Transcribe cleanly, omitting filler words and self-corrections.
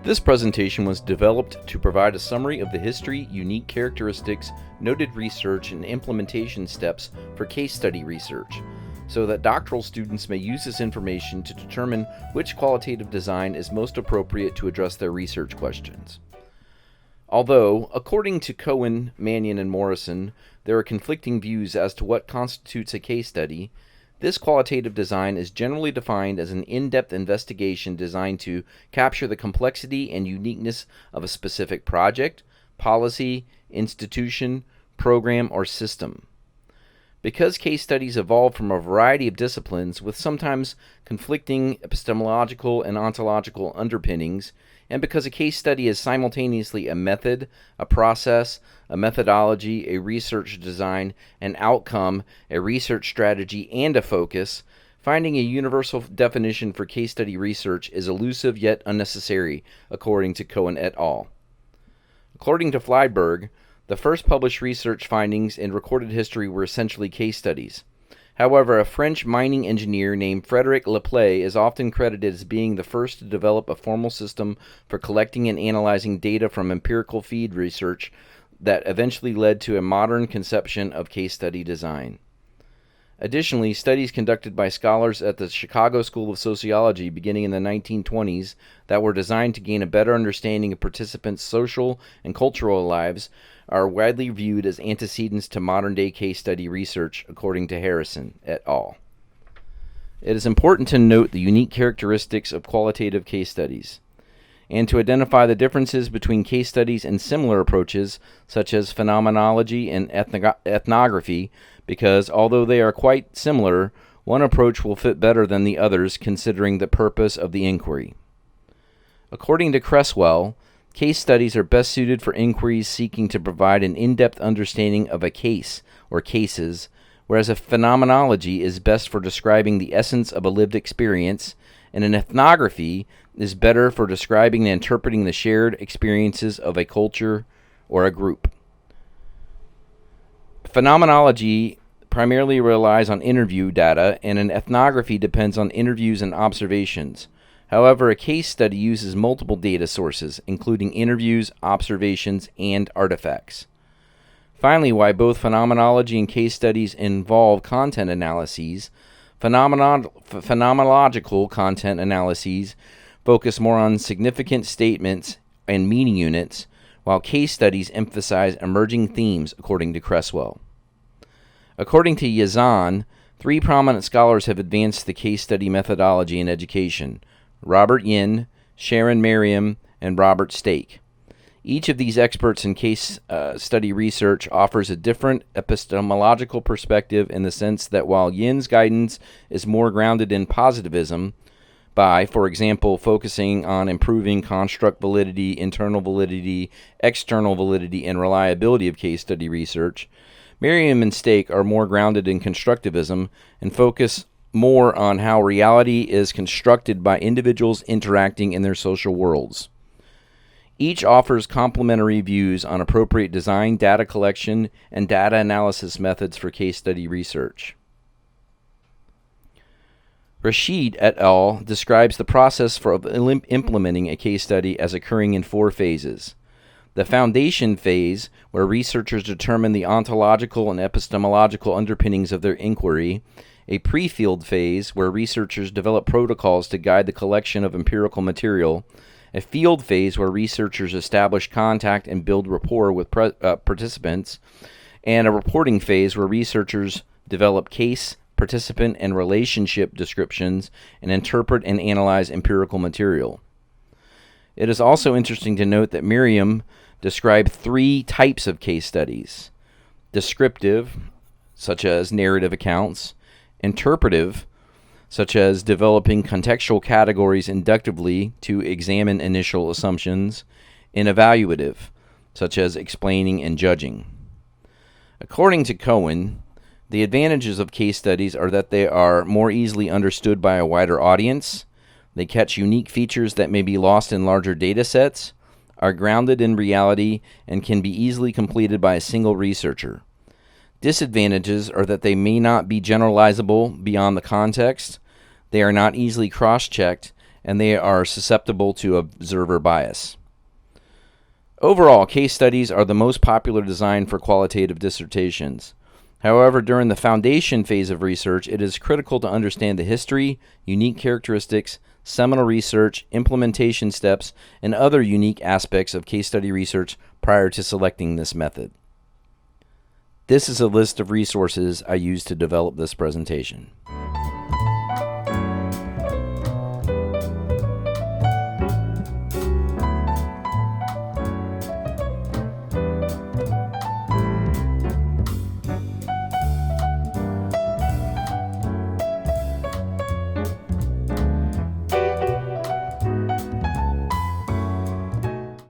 This presentation was developed to provide a summary of the history, unique characteristics, noted research, and implementation steps for case study research, so that doctoral students may use this information to determine which qualitative design is most appropriate to address their research questions. Although, according to Cohen, Mannion, and Morrison, there are conflicting views as to what constitutes a case study, this qualitative design is generally defined as an in-depth investigation designed to capture the complexity and uniqueness of a specific project, policy, institution, program, or system. Because case studies evolve from a variety of disciplines with sometimes conflicting epistemological and ontological underpinnings, and because a case study is simultaneously a method, a process, a methodology, a research design, an outcome, a research strategy, and a focus, finding a universal definition for case study research is elusive yet unnecessary, according to Cohen et al. According to Flyberg, the first published research findings in recorded history were essentially case studies. However, a French mining engineer named Frédéric Laplay is often credited as being the first to develop a formal system for collecting and analyzing data from empirical field research that eventually led to a modern conception of case study design. Additionally, studies conducted by scholars at the Chicago School of Sociology beginning in the 1920s that were designed to gain a better understanding of participants' social and cultural lives are widely viewed as antecedents to modern-day case study research, according to Harrison et al. It is important to note the unique characteristics of qualitative case studies, and to identify the differences between case studies and similar approaches, such as phenomenology and ethnography, because although they are quite similar, one approach will fit better than the others considering the purpose of the inquiry. According to Cresswell, case studies are best suited for inquiries seeking to provide an in-depth understanding of a case or cases, whereas a phenomenology is best for describing the essence of a lived experience, and an ethnography is better for describing and interpreting the shared experiences of a culture or a group. Phenomenology primarily relies on interview data, and an ethnography depends on interviews and observations. However, a case study uses multiple data sources, including interviews, observations, and artifacts. Finally, while both phenomenology and case studies involve content analyses, phenomenological content analyses focus more on significant statements and meaning units, while case studies emphasize emerging themes, according to Cresswell. According to Yazan, three prominent scholars have advanced the case study methodology in education: Robert Yin, Sharon Merriam, and Robert Stake. Each of these experts in case study research offers a different epistemological perspective in the sense that while Yin's guidance is more grounded in positivism, by, for example, focusing on improving construct validity, internal validity, external validity, and reliability of case study research, Merriam and Stake are more grounded in constructivism and focus more on how reality is constructed by individuals interacting in their social worlds. Each offers complementary views on appropriate design, data collection, and data analysis methods for case study research. Rashid et al. Describes the process for implementing a case study as occurring in 4 phases. The foundation phase, where researchers determine the ontological and epistemological underpinnings of their inquiry; a pre-field phase, where researchers develop protocols to guide the collection of empirical material; a field phase, where researchers establish contact and build rapport with participants; and a reporting phase, where researchers develop case, participant, and relationship descriptions and interpret and analyze empirical material. It is also interesting to note that Merriam described 3 types of case studies: descriptive, such as narrative accounts; interpretive, such as developing contextual categories inductively to examine initial assumptions; and evaluative, such as explaining and judging. According to Cohen, the advantages of case studies are that they are more easily understood by a wider audience, they catch unique features that may be lost in larger data sets, are grounded in reality, and can be easily completed by a single researcher. Disadvantages are that they may not be generalizable beyond the context, they are not easily cross-checked, and they are susceptible to observer bias. Overall, case studies are the most popular design for qualitative dissertations. However, during the foundation phase of research, it is critical to understand the history, unique characteristics, seminal research, implementation steps, and other unique aspects of case study research prior to selecting this method. This is a list of resources I used to develop this presentation.